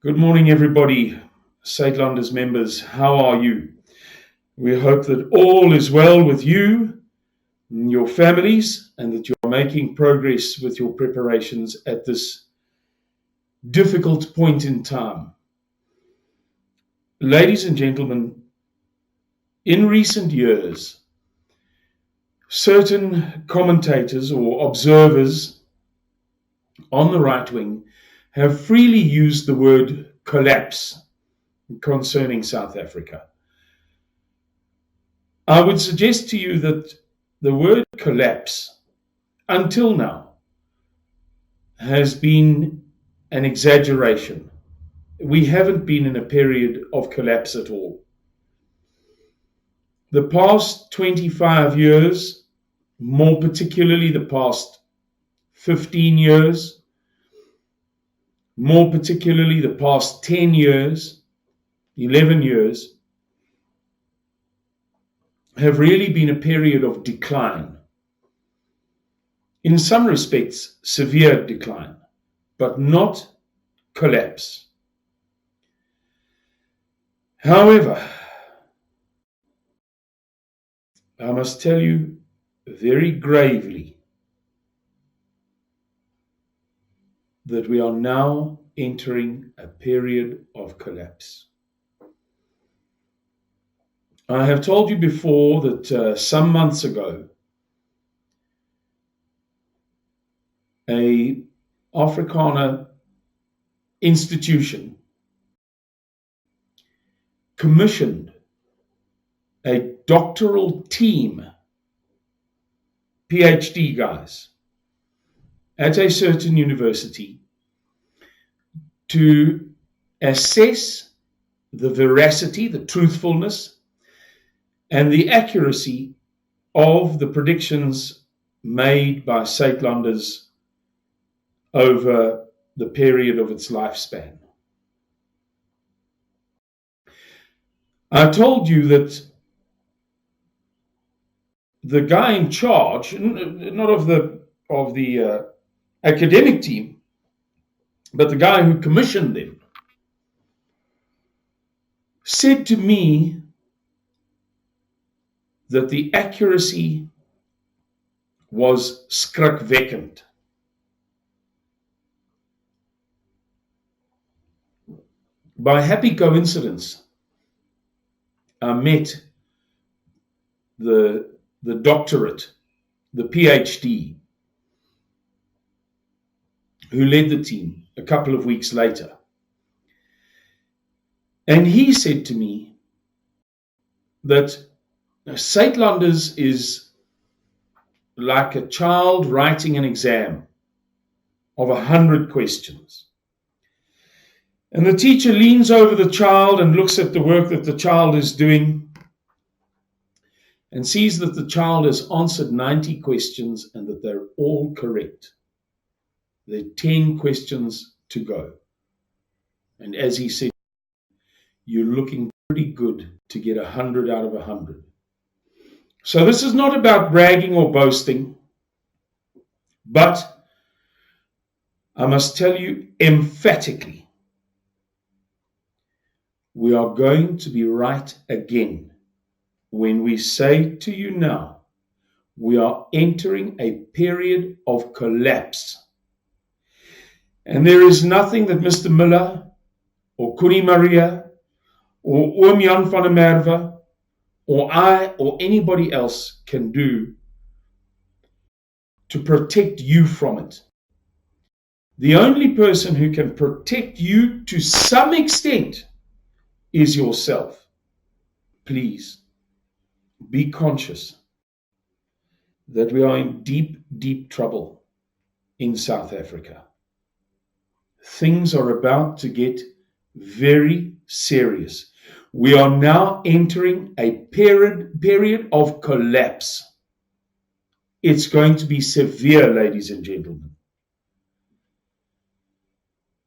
Good morning, everybody. Suidlanders members, how are you? We hope that all is well with you and your families and that you are making progress with your preparations at this difficult point in time. Ladies and gentlemen, in recent years, certain commentators or observers on the right wing have freely used the word collapse concerning South Africa. I would suggest to you that the word collapse, until now, has been an exaggeration. We haven't been in a period of collapse at all. The past 25 years, more particularly the past 15 years, more particularly the past 10 years, 11 years, have really been a period of decline. In some respects, severe decline, but not collapse. However, I must tell you very gravely that we are now entering a period of collapse. I have told you before that some months ago, a Afrikaner institution commissioned a doctoral team, PhD guys, at a certain university to assess the veracity, the truthfulness, and the accuracy of the predictions made by Suidlanders over the period of its lifespan. I told you that the guy in charge, not of the academic team, but the guy who commissioned them, said to me that the accuracy was skrikwekkend. By happy coincidence, I met the doctorate, the PhD, who led the team a couple of weeks later. And he said to me that Suidlanders is like a child writing an exam of 100 questions. And the teacher leans over the child and looks at the work that the child is doing and sees that the child has answered 90 questions and that they're all correct. There are 10 questions to go. And as he said, you're looking pretty good to get 100 out of 100. So this is not about bragging or boasting, but I must tell you emphatically, we are going to be right again when we say to you now, we are entering a period of collapse. And there is nothing that Mr. Miller or Kuni Maria or Oom Jan van der Merwe or I or anybody else can do to protect you from it. The only person who can protect you to some extent is yourself. Please be conscious that we are in deep, deep trouble in South Africa. Things are about to get very serious. We are now entering a period of collapse. It's going to be severe, ladies and gentlemen.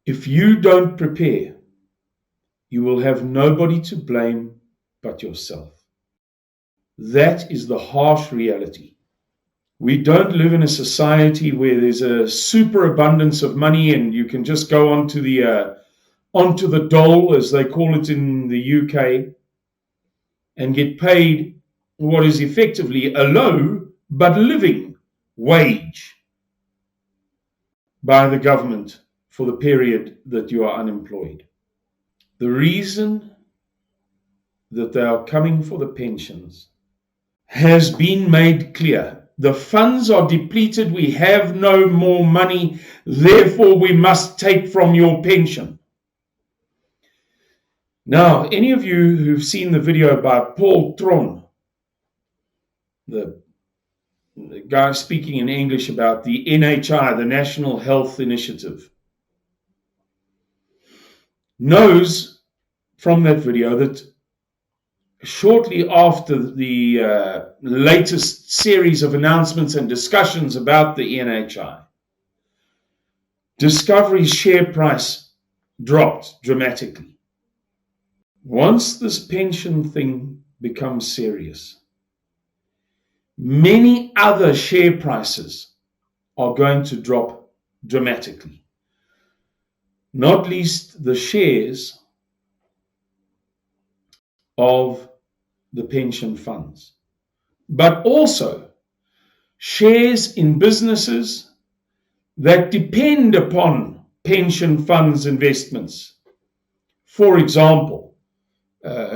If you don't prepare, you will have nobody to blame but yourself. That is the harsh reality. We don't live in a society where there's a superabundance of money and you can just go onto the onto the dole, as they call it in the UK, and get paid what is effectively a low but living wage by the government for the period that you are unemployed. The reason that they are coming for the pensions has been made clear. The funds are depleted, we have no more money, therefore we must take from your pension. Now, any of you who've seen the video by Paul Tron, the guy speaking in English about the NHI, the National Health Initiative, knows from that video that shortly after the latest series of announcements and discussions about the NHI, Discovery's share price dropped dramatically. Once this pension thing becomes serious, many other share prices are going to drop dramatically. Not least the shares of the pension funds, but also shares in businesses that depend upon pension funds investments. For example,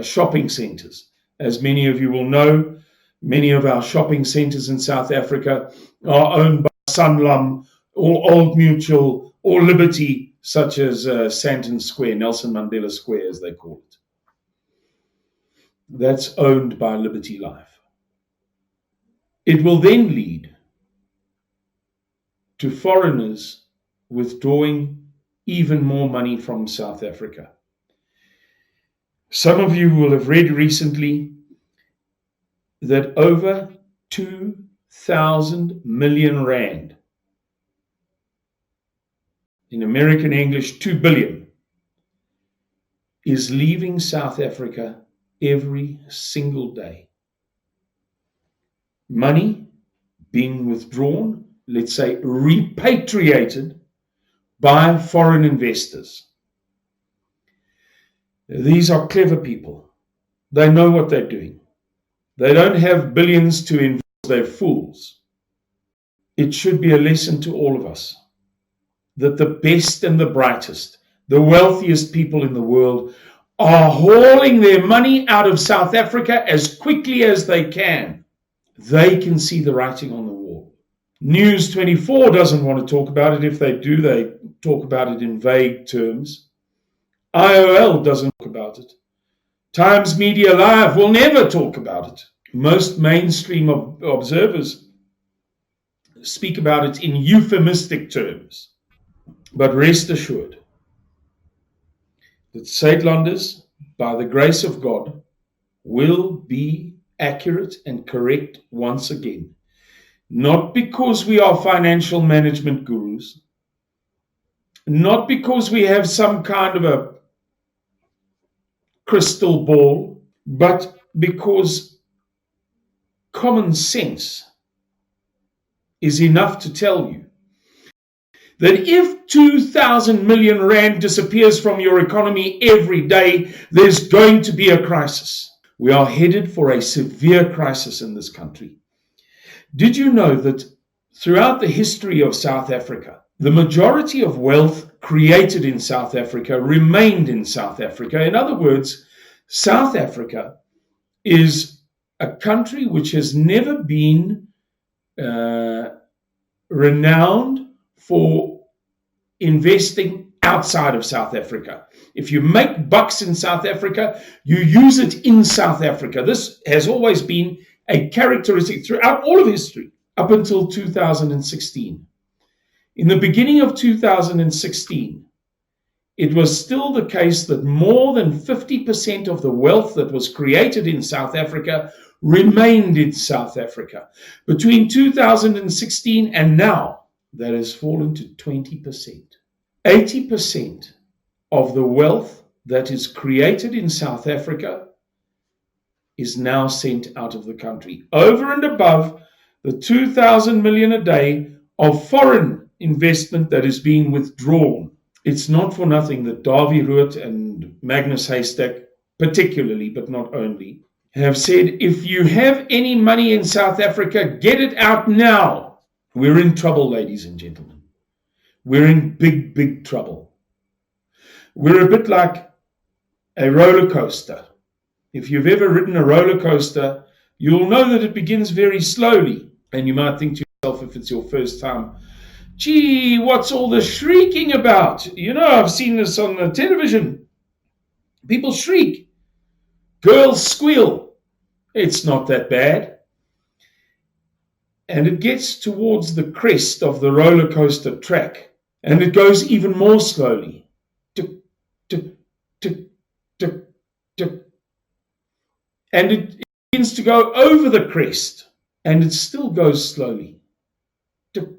shopping centers. As many of you will know, many of our shopping centers in South Africa are owned by Sanlam or Old Mutual or Liberty, such as Sandton Square, Nelson Mandela Square as they call it. That's owned by Liberty Life. It will then lead to foreigners withdrawing even more money from South Africa. Some of you will have read recently that over 2,000 million rand, in American English, 2 billion, is leaving South Africa every single day. Money being withdrawn, let's say repatriated by foreign investors. These are clever people. They know what they're doing. They don't have billions to invest. They're fools. It should be a lesson to all of us that the best and the brightest, the wealthiest people in the world are hauling their money out of South Africa as quickly as they can. They can see the writing on the wall. News 24 doesn't want to talk about it. If they do, they talk about it in vague terms. IOL doesn't talk about it. Times Media Live will never talk about it. Most mainstream observers speak about it in euphemistic terms. But rest assured that Suidlanders, by the grace of God, will be accurate and correct once again. Not because we are financial management gurus, not because we have some kind of a crystal ball, but because common sense is enough to tell you that if 2,000 million rand disappears from your economy every day, there's going to be a crisis. We are headed for a severe crisis in this country. Did you know that throughout the history of South Africa, the majority of wealth created in South Africa remained in South Africa? In other words, South Africa is a country which has never been renowned for investing outside of South Africa. If you make bucks in South Africa, you use it in South Africa. This has always been a characteristic throughout all of history, up until 2016. In the beginning of 2016, it was still the case that more than 50% of the wealth that was created in South Africa remained in South Africa. Between 2016 and now, that has fallen to 20%. 80% of the wealth that is created in South Africa is now sent out of the country, over and above the 2,000 million a day of foreign investment that is being withdrawn. It's not for nothing that Davy Root and Magnus Haystack, particularly, but not only, have said, if you have any money in South Africa, get it out now. We're in trouble, ladies and gentlemen. We're in big, big trouble. We're a bit like a roller coaster. If you've ever ridden a roller coaster, you'll know that it begins very slowly. And you might think to yourself, if it's your first time, gee, what's all the shrieking about? You know, I've seen this on the television. People shriek. Girls squeal. It's not that bad. And it gets towards the crest of the roller coaster track. And it goes even more slowly. Tick, tick, tick, tick, tick. And it begins to go over the crest. And it still goes slowly. Tick,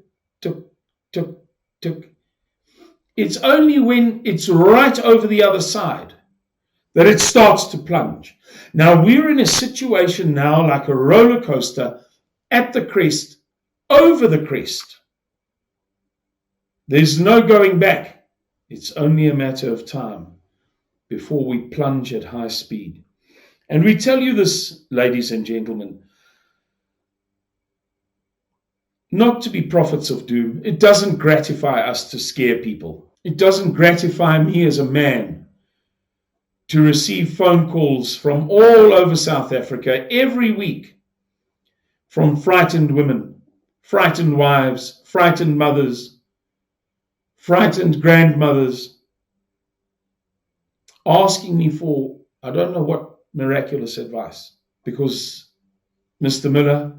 tick, tick, tick. It's only when it's right over the other side that it starts to plunge. Now, we're in a situation now like a roller coaster at the crest, over the crest. There's no going back. It's only a matter of time before we plunge at high speed. And we tell you this, ladies and gentlemen, not to be prophets of doom. It doesn't gratify us to scare people. It doesn't gratify me as a man to receive phone calls from all over South Africa every week from frightened women, frightened wives, frightened mothers, frightened grandmothers, asking me for, I don't know what miraculous advice, because Mr. Miller,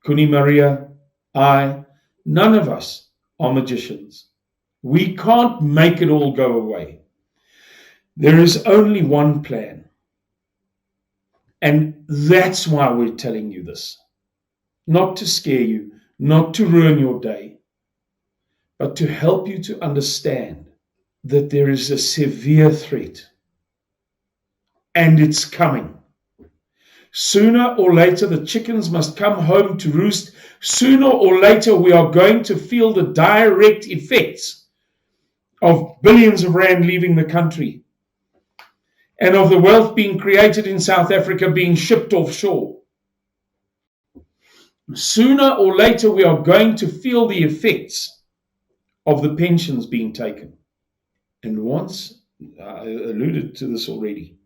Kuni Maria, none of us are magicians. We can't make it all go away. There is only one plan. And that's why we're telling you this. Not to scare you, not to ruin your day, but to help you to understand that there is a severe threat. And it's coming. Sooner or later, the chickens must come home to roost. Sooner or later, we are going to feel the direct effects of billions of rand leaving the country and of the wealth being created in South Africa being shipped offshore. Sooner or later, we are going to feel the effects of the pensions being taken. And once, I alluded to this already,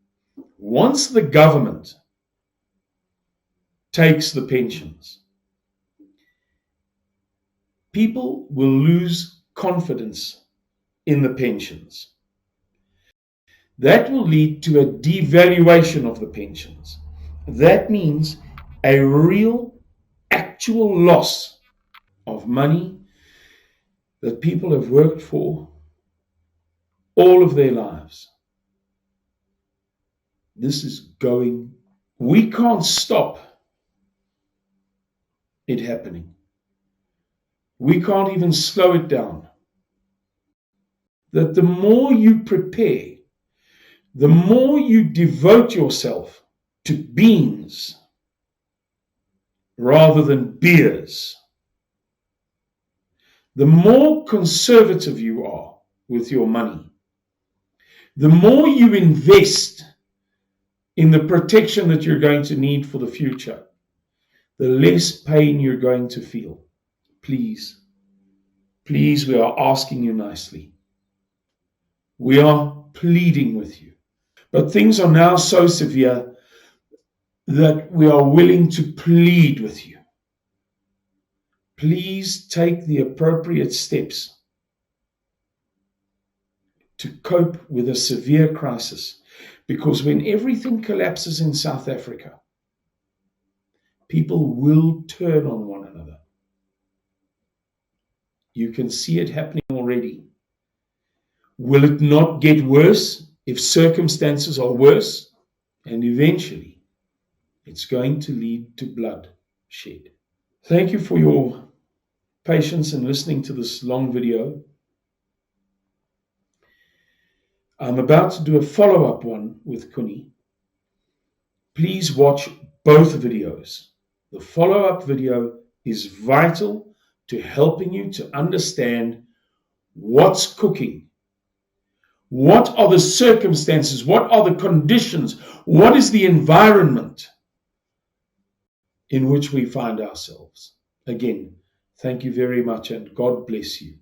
once the government takes the pensions, people will lose confidence in the pensions. That will lead to a devaluation of the pensions. That means a real, actual loss of money that people have worked for all of their lives. This is going, we can't stop it happening. We can't even slow it down. That the more you prepare, the more you devote yourself to beans rather than beers, the more conservative you are with your money, the more you invest in the protection that you're going to need for the future, the less pain you're going to feel. Please, please, we are asking you nicely. We are pleading with you. But things are now so severe that we are willing to plead with you. Please take the appropriate steps to cope with a severe crisis. Because when everything collapses in South Africa, people will turn on one another. You can see it happening already. Will it not get worse if circumstances are worse? And eventually, it's going to lead to bloodshed. Thank you for your patience in listening to this long video. I'm about to do a follow-up one with Kuni. Please watch both videos. The follow-up video is vital to helping you to understand what's cooking What are the circumstances? What are the conditions? What is the environment in which we find ourselves? Again, thank you very much and God bless you.